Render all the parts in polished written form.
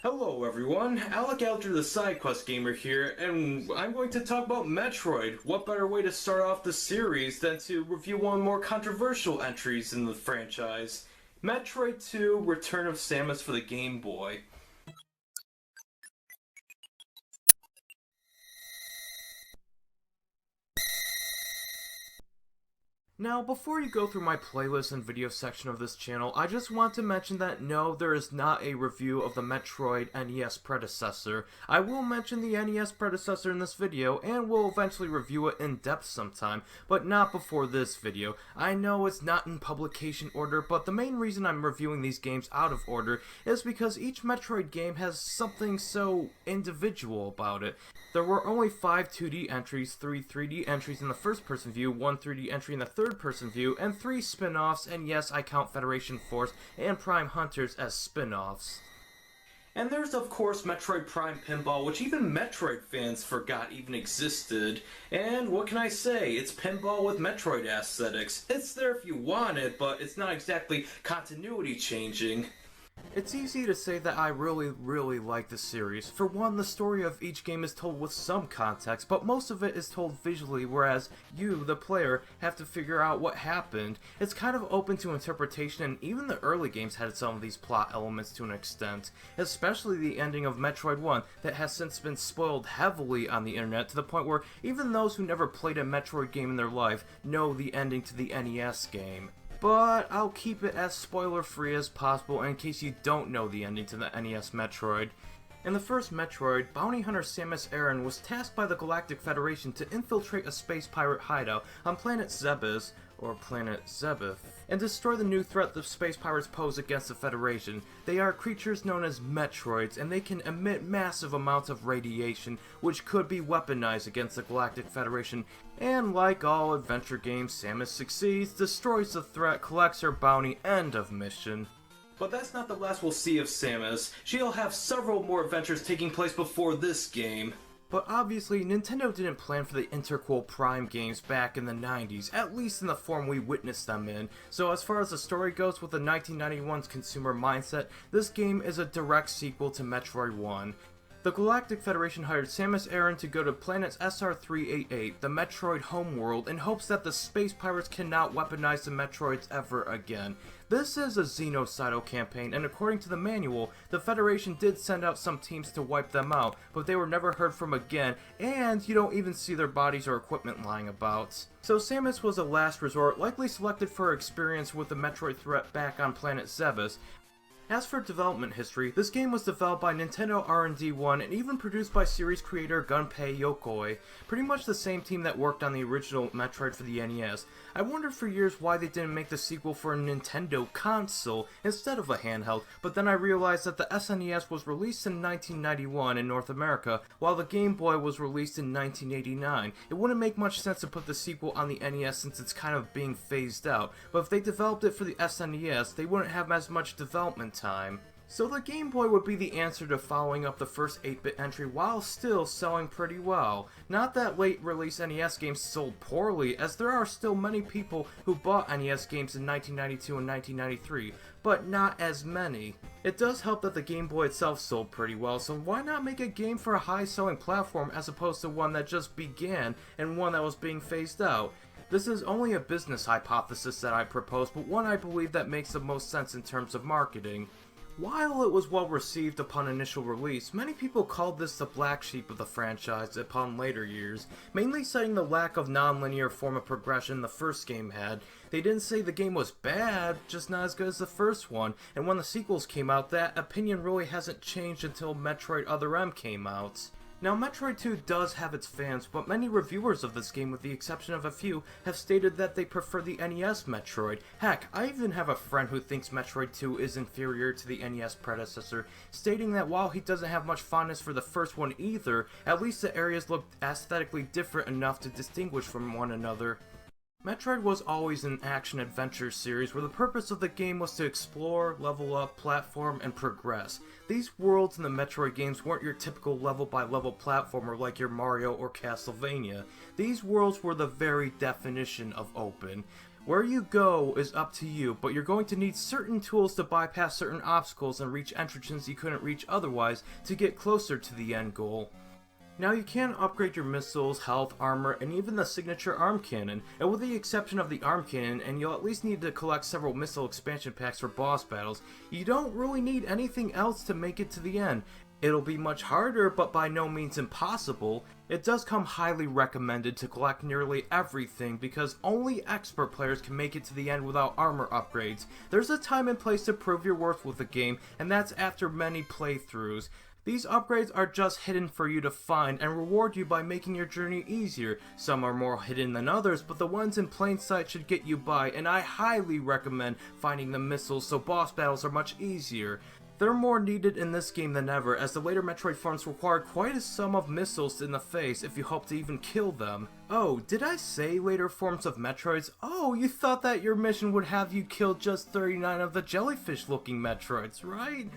Hello everyone, Alec Alger the SideQuest Gamer here, and I'm going to talk about Metroid. What better way to start off the series than to review one of the more controversial entries in the franchise? Metroid 2 Return of Samus for the Game Boy. Now, before you go through my playlist and video section of this channel, I just want to mention that no, there is not a review of the Metroid NES predecessor. I will mention the NES predecessor in this video, and will eventually review it in depth sometime, but not before this video. I know it's not in publication order, but the main reason I'm reviewing these games out of order is because each Metroid game has something so individual about it. There were only 5 2D entries, 3 3D entries in the first-person view, 1 3D entry in the third-person view, and 3 spin-offs, and yes, I count Federation Force and Prime Hunters as spin-offs. And there's of course Metroid Prime Pinball, which even Metroid fans forgot even existed. And what can I say? It's pinball with Metroid aesthetics. It's there if you want it, but it's not exactly continuity changing. It's easy to say that I really like the series. For one, the story of each game is told with some context, but most of it is told visually, whereas you, the player, have to figure out what happened. It's kind of open to interpretation, and even the early games had some of these plot elements to an extent, especially the ending of Metroid 1 that has since been spoiled heavily on the internet to the point where even those who never played a Metroid game in their life know the ending to the NES game. But I'll keep it as spoiler-free as possible in case you don't know the ending to the NES Metroid. In the first Metroid, bounty hunter Samus Aran was tasked by the Galactic Federation to infiltrate a space pirate hideout on planet Zebes, or planet Zebeth, and destroy the new threat the space pirates pose against the Federation. They are creatures known as Metroids, and they can emit massive amounts of radiation, which could be weaponized against the Galactic Federation. And like all adventure games, Samus succeeds, destroys the threat, collects her bounty, end of mission. But that's not the last we'll see of Samus. She'll have several more adventures taking place before this game. But obviously, Nintendo didn't plan for the Interquel Prime games back in the 90s, at least in the form we witnessed them in. So as far as the story goes with the 1991's consumer mindset, this game is a direct sequel to Metroid 1. The Galactic Federation hired Samus Aran to go to planet SR-388, the Metroid homeworld, in hopes that the space pirates cannot weaponize the Metroids ever again. This is a genocidal campaign, and according to the manual, the Federation did send out some teams to wipe them out, but they were never heard from again, and you don't even see their bodies or equipment lying about. So Samus was a last resort, likely selected for her experience with the Metroid threat back on planet Zebes. As for development history, this game was developed by Nintendo R&D 1 and even produced by series creator Gunpei Yokoi, pretty much the same team that worked on the original Metroid for the NES. I wondered for years why they didn't make the sequel for a Nintendo console instead of a handheld, but then I realized that the SNES was released in 1991 in North America, while the Game Boy was released in 1989. It wouldn't make much sense to put the sequel on the NES since it's kind of being phased out, but if they developed it for the SNES, they wouldn't have as much development time. So the Game Boy would be the answer to following up the first 8-bit entry while still selling pretty well. Not that late release NES games sold poorly, as there are still many people who bought NES games in 1992 and 1993, but not as many. It does help that the Game Boy itself sold pretty well, so why not make a game for a high-selling platform as opposed to one that just began and one that was being phased out? This is only a business hypothesis that I propose, but one I believe that makes the most sense in terms of marketing. While it was well received upon initial release, many people called this the black sheep of the franchise upon later years, mainly citing the lack of non-linear form of progression the first game had. They didn't say the game was bad, just not as good as the first one, and when the sequels came out, that opinion really hasn't changed until Metroid Other M came out. Now, Metroid 2 does have its fans, but many reviewers of this game, with the exception of a few, have stated that they prefer the NES Metroid. Heck, I even have a friend who thinks Metroid 2 is inferior to the NES predecessor, stating that while he doesn't have much fondness for the first one either, at least the areas looked aesthetically different enough to distinguish from one another. Metroid was always an action-adventure series where the purpose of the game was to explore, level up, platform, and progress. These worlds in the Metroid games weren't your typical level-by-level platformer like your Mario or Castlevania. These worlds were the very definition of open. Where you go is up to you, but you're going to need certain tools to bypass certain obstacles and reach entrances you couldn't reach otherwise to get closer to the end goal. Now you can upgrade your missiles, health, armor, and even the signature arm cannon, and with the exception of the arm cannon, and you'll at least need to collect several missile expansion packs for boss battles, you don't really need anything else to make it to the end. It'll be much harder, but by no means impossible. It does come highly recommended to collect nearly everything because only expert players can make it to the end without armor upgrades. There's a time and place to prove your worth with the game, and that's after many playthroughs. These upgrades are just hidden for you to find and reward you by making your journey easier. Some are more hidden than others, but the ones in plain sight should get you by, and I highly recommend finding the missiles so boss battles are much easier. They're more needed in this game than ever, as the later Metroid forms require quite a sum of missiles in the face if you hope to even kill them. Oh, did I say later forms of Metroids? Oh, you thought that your mission would have you kill just 39 of the jellyfish-looking Metroids, right?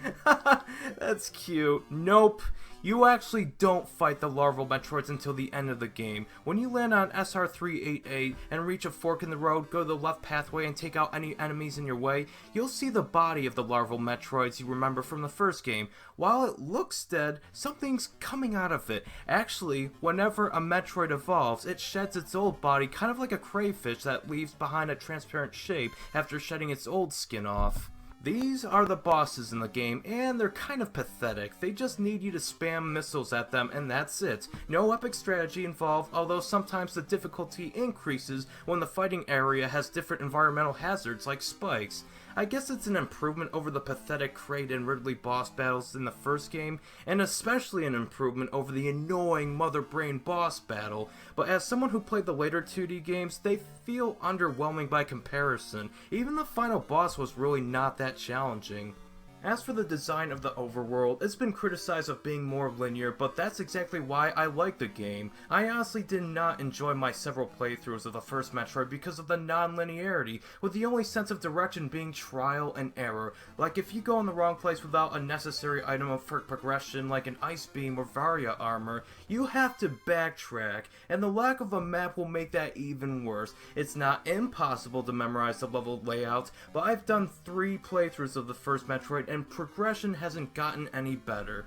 That's cute. Nope. You actually don't fight the larval Metroids until the end of the game. When you land on SR388 and reach a fork in the road, go the left pathway and take out any enemies in your way, you'll see the body of the larval Metroids you remember from the first game. While it looks dead, something's coming out of it. Actually, whenever a Metroid evolves, it sheds its old body kind of like a crayfish that leaves behind a transparent shape after shedding its old skin off. These are the bosses in the game, and they're kind of pathetic. They just need you to spam missiles at them, and that's it. No epic strategy involved, although sometimes the difficulty increases when the fighting area has different environmental hazards like spikes. I guess it's an improvement over the pathetic Kraid and Ridley boss battles in the first game, and especially an improvement over the annoying Mother Brain boss battle, but as someone who played the later 2D games, they feel underwhelming by comparison. Even the final boss was really not that challenging. As for the design of the overworld, it's been criticized of being more linear, but that's exactly why I like the game. I honestly did not enjoy my several playthroughs of the first Metroid because of the non-linearity, with the only sense of direction being trial and error. Like if you go in the wrong place without a necessary item for progression like an ice beam or Varia armor, you have to backtrack, and the lack of a map will make that even worse. It's not impossible to memorize the level layout, but I've done 3 playthroughs of the first Metroid and progression hasn't gotten any better.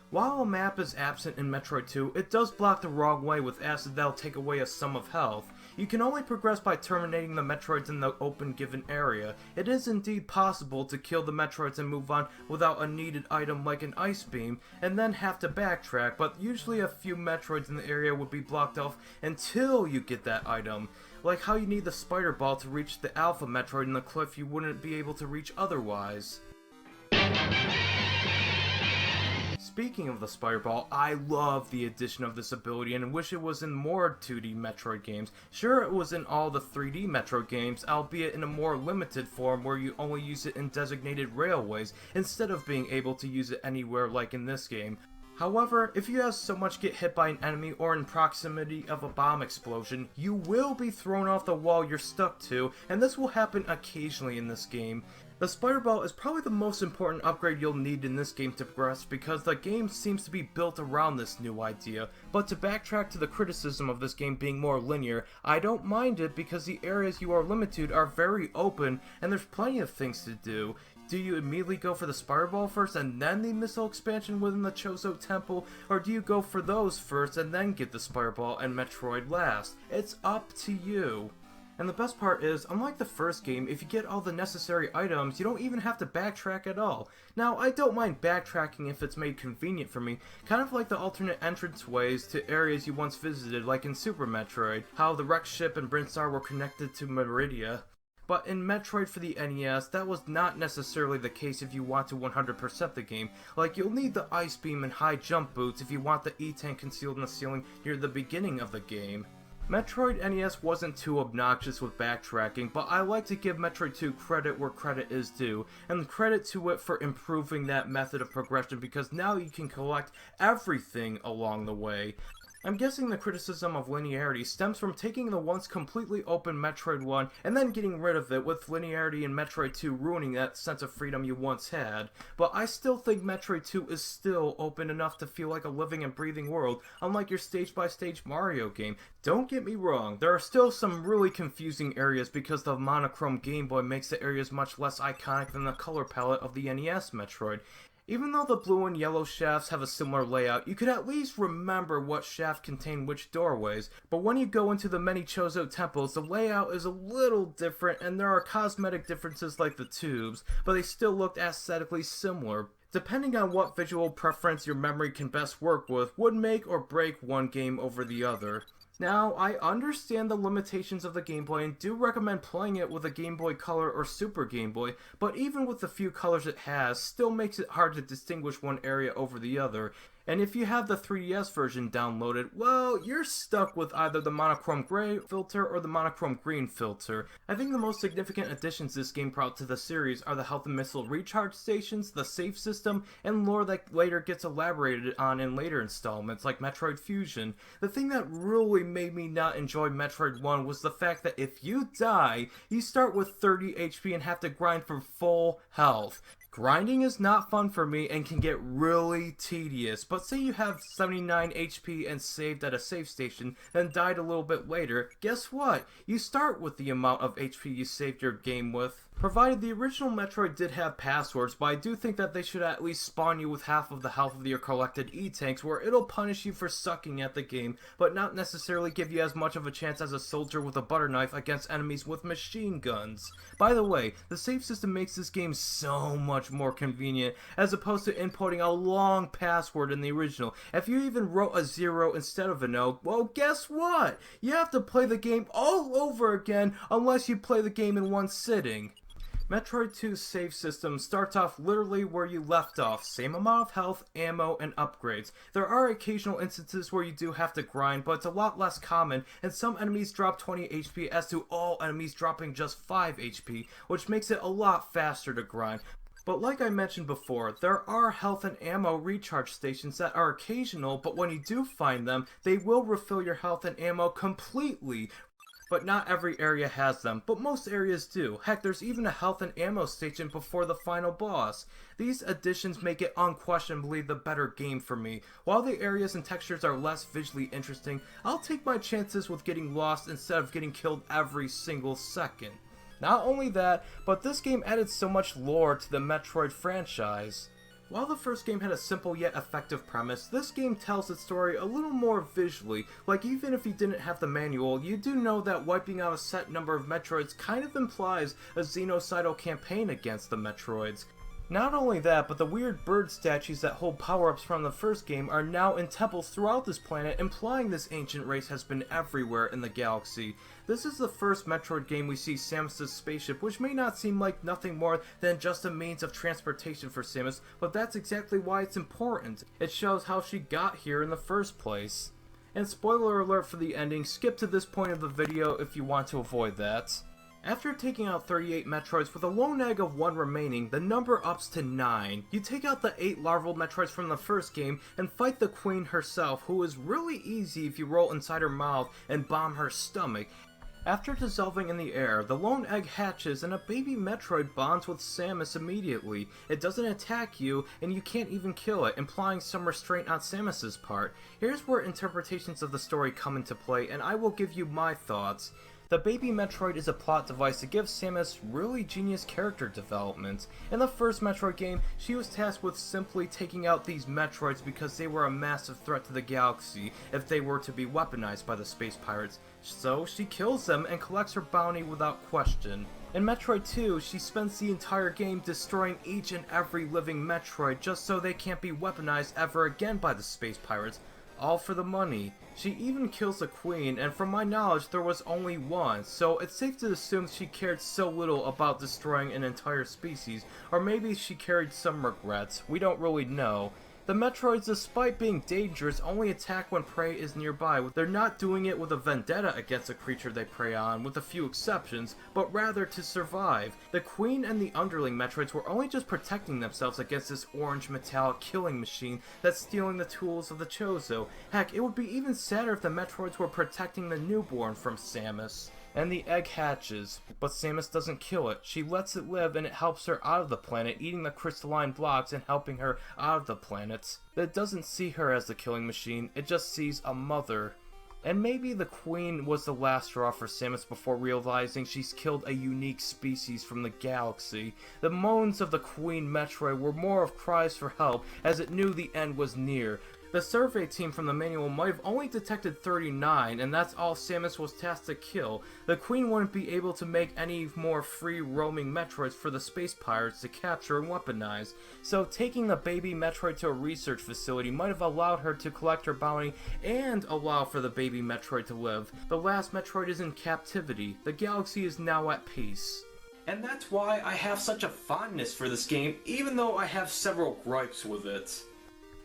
While a map is absent in Metroid 2, it does block the wrong way with acid that'll take away a sum of health. You can only progress by terminating the Metroids in the open given area. It is indeed possible to kill the Metroids and move on without a needed item like an ice beam, and then have to backtrack, but usually a few Metroids in the area would be blocked off until you get that item. Like how you need the spider ball to reach the Alpha Metroid in the cliff you wouldn't be able to reach otherwise. Speaking of the Spider Ball, I love the addition of this ability and wish it was in more 2D Metroid games. Sure, it was in all the 3D Metroid games, albeit in a more limited form where you only use it in designated railways, instead of being able to use it anywhere like in this game. However, if you have so much get hit by an enemy or in proximity of a bomb explosion, you will be thrown off the wall you're stuck to, and this will happen occasionally in this game. The Spider Ball is probably the most important upgrade you'll need in this game to progress because the game seems to be built around this new idea, but to backtrack to the criticism of this game being more linear, I don't mind it because the areas you are limited to are very open and there's plenty of things to do. Do you immediately go for the Spider Ball first and then the missile expansion within the Chozo Temple, or do you go for those first and then get the Spider Ball and Metroid last? It's up to you. And the best part is, unlike the first game, if you get all the necessary items, you don't even have to backtrack at all. Now, I don't mind backtracking if it's made convenient for me, kind of like the alternate entranceways to areas you once visited, like in Super Metroid, how the wrecked ship and Brinstar were connected to Meridia. But in Metroid for the NES, that was not necessarily the case if you want to 100% the game. Like, you'll need the Ice Beam and high jump boots if you want the E-Tank concealed in the ceiling near the beginning of the game. Metroid NES wasn't too obnoxious with backtracking, but I like to give Metroid 2 credit where credit is due, and credit to it for improving that method of progression because now you can collect everything along the way. I'm guessing the criticism of linearity stems from taking the once completely open Metroid 1 and then getting rid of it, with linearity in Metroid 2 ruining that sense of freedom you once had. But I still think Metroid 2 is still open enough to feel like a living and breathing world, unlike your stage-by-stage Mario game. Don't get me wrong, there are still some really confusing areas because the monochrome Game Boy makes the areas much less iconic than the color palette of the NES Metroid. Even though the blue and yellow shafts have a similar layout, you could at least remember what shaft contained which doorways, but when you go into the many Chozo temples, the layout is a little different and there are cosmetic differences like the tubes, but they still looked aesthetically similar. Depending on what visual preference your memory can best work with would make or break one game over the other. Now, I understand the limitations of the Game Boy and do recommend playing it with a Game Boy Color or Super Game Boy, but even with the few colors it has, still makes it hard to distinguish one area over the other. And if you have the 3DS version downloaded, well, you're stuck with either the monochrome gray filter or the monochrome green filter. I think the most significant additions this game brought to the series are the health and missile recharge stations, the save system, and lore that later gets elaborated on in later installments like Metroid Fusion. The thing that really made me not enjoy Metroid 1 was the fact that if you die, you start with 30 HP and have to grind for full health. Grinding is not fun for me and can get really tedious, but say you have 79 HP and saved at a save station, then died a little bit later, guess what? You start with the amount of HP you saved your game with. Provided the original Metroid did have passwords, but I do think that they should at least spawn you with half of the health of your collected E-tanks, where it'll punish you for sucking at the game, but not necessarily give you as much of a chance as a soldier with a butter knife against enemies with machine guns. By the way, the save system makes this game so much more convenient, as opposed to inputting a long password in the original. If you even wrote a 0 instead of an O, well, guess what? You have to play the game all over again unless you play the game in one sitting. Metroid 2's save system starts off literally where you left off, same amount of health, ammo, and upgrades. There are occasional instances where you do have to grind, but it's a lot less common, and some enemies drop 20 HP as to all enemies dropping just 5 HP, which makes it a lot faster to grind. But like I mentioned before, there are health and ammo recharge stations that are occasional, but when you do find them, they will refill your health and ammo completely. But not every area has them, but most areas do. Heck, there's even a health and ammo station before the final boss. These additions make it unquestionably the better game for me. While the areas and textures are less visually interesting, I'll take my chances with getting lost instead of getting killed every single second. Not only that, but this game added so much lore to the Metroid franchise. While the first game had a simple yet effective premise, this game tells its story a little more visually. Like, even if you didn't have the manual, you do know that wiping out a set number of Metroids kind of implies a genocidal campaign against the Metroids. Not only that, but the weird bird statues that hold power-ups from the first game are now in temples throughout this planet, implying this ancient race has been everywhere in the galaxy. This is the first Metroid game we see Samus' spaceship, which may not seem like nothing more than just a means of transportation for Samus, but that's exactly why it's important. It shows how she got here in the first place. And spoiler alert for the ending, skip to this point of the video if you want to avoid that. After taking out 38 Metroids with a lone egg of 1 remaining, the number ups to 9. You take out the 8 larval Metroids from the first game and fight the Queen herself, who is really easy if you roll inside her mouth and bomb her stomach. After dissolving in the air, the lone egg hatches and a baby Metroid bonds with Samus immediately. It doesn't attack you, and you can't even kill it, implying some restraint on Samus's part. Here's where interpretations of the story come into play, and I will give you my thoughts. The baby Metroid is a plot device to give Samus really genius character development. In the first Metroid game, she was tasked with simply taking out these Metroids because they were a massive threat to the galaxy if they were to be weaponized by the space pirates. So she kills them and collects her bounty without question. In Metroid 2, she spends the entire game destroying each and every living Metroid just so they can't be weaponized ever again by the space pirates. All for the money. She even kills the Queen, and from my knowledge there was only one, so it's safe to assume she cared so little about destroying an entire species, or maybe she carried some regrets, we don't really know. The Metroids, despite being dangerous, only attack when prey is nearby. They're not doing it with a vendetta against a creature they prey on, with a few exceptions, but rather to survive. The Queen and the underling Metroids were only just protecting themselves against this orange metallic killing machine that's stealing the tools of the Chozo. Heck, it would be even sadder if the Metroids were protecting the newborn from Samus. And the egg hatches, but Samus doesn't kill it. She lets it live and it helps her out of the planet, eating the crystalline blocks and helping her out of the planets. It doesn't see her as the killing machine, it just sees a mother. And maybe the Queen was the last straw for Samus before realizing she's killed a unique species from the galaxy. The moans of the Queen Metroid were more of cries for help, as it knew the end was near. The survey team from the manual might have only detected 39, and that's all Samus was tasked to kill. The Queen wouldn't be able to make any more free-roaming Metroids for the space pirates to capture and weaponize, so taking the baby Metroid to a research facility might have allowed her to collect her bounty and allow for the baby Metroid to live. The last Metroid is in captivity. The galaxy is now at peace. And that's why I have such a fondness for this game, even though I have several gripes with it.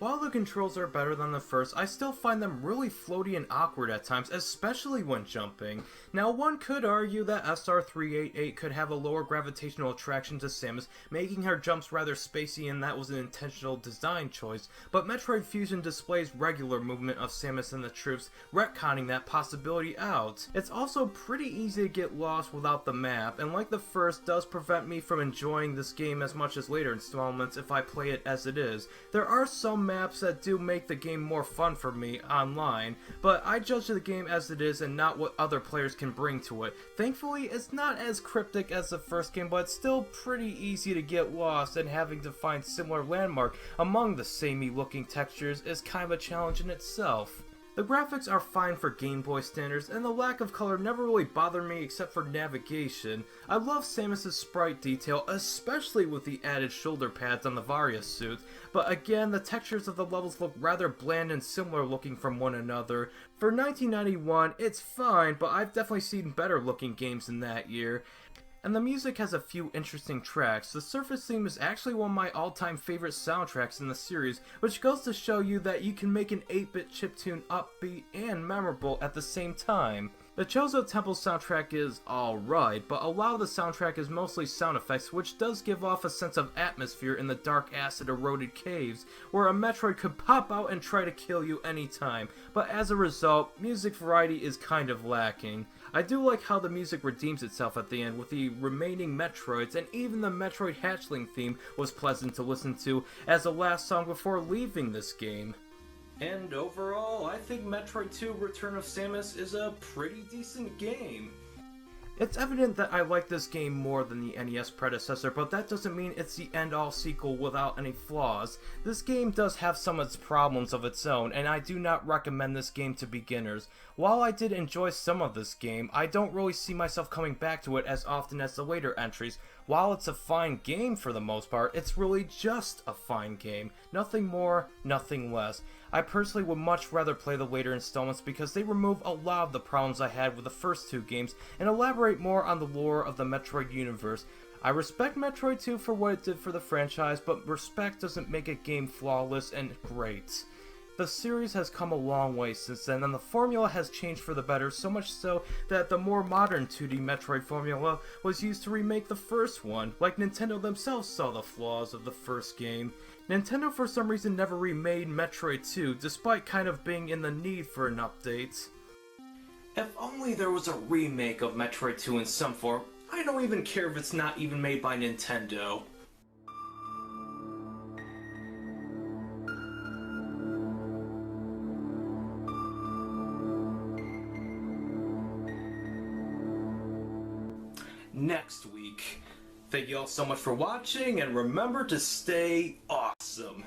While the controls are better than the first, I still find them really floaty and awkward at times, especially when jumping. Now, one could argue that SR388 could have a lower gravitational attraction to Samus, making her jumps rather spacey, and that was an intentional design choice, but Metroid Fusion displays regular movement of Samus and the troops, retconning that possibility out. It's also pretty easy to get lost without the map, and like the first, does prevent me from enjoying this game as much as later installments if I play it as it is. There are some maps that do make the game more fun for me online, but I judge the game as it is and not what other players can bring to it. Thankfully, it's not as cryptic as the first game, but it's still pretty easy to get lost, and having to find similar landmark among the samey looking textures is kind of a challenge in itself. The graphics are fine for Game Boy standards, and the lack of color never really bothered me except for navigation. I love Samus' sprite detail, especially with the added shoulder pads on the Varia suit, but again, the textures of the levels look rather bland and similar looking from one another. For 1991, it's fine, but I've definitely seen better looking games in that year. And the music has a few interesting tracks. The Surface theme is actually one of my all-time favorite soundtracks in the series, which goes to show you that you can make an 8-bit chiptune upbeat and memorable at the same time. The Chozo Temple soundtrack is alright, but a lot of the soundtrack is mostly sound effects, which does give off a sense of atmosphere in the dark acid-eroded caves, where a Metroid could pop out and try to kill you anytime, but as a result, music variety is kind of lacking. I do like how the music redeems itself at the end with the remaining Metroids, and even the Metroid Hatchling theme was pleasant to listen to as the last song before leaving this game. And overall, I think Metroid 2 Return of Samus is a pretty decent game. It's evident that I like this game more than the NES predecessor, but that doesn't mean it's the end-all sequel without any flaws. This game does have some of its problems of its own, and I do not recommend this game to beginners. While I did enjoy some of this game, I don't really see myself coming back to it as often as the later entries. While it's a fine game for the most part, it's really just a fine game. Nothing more, nothing less. I personally would much rather play the later installments because they remove a lot of the problems I had with the first two games and elaborate more on the lore of the Metroid universe. I respect Metroid 2 for what it did for the franchise, but respect doesn't make a game flawless and great. The series has come a long way since then, and the formula has changed for the better, so much so that the more modern 2D Metroid formula was used to remake the first one, like Nintendo themselves saw the flaws of the first game. Nintendo for some reason never remade Metroid 2, despite kind of being in the need for an update. If only there was a remake of Metroid 2 in some form. I don't even care if it's not even made by Nintendo. Next week. Thank you all so much for watching, and remember to stay awesome.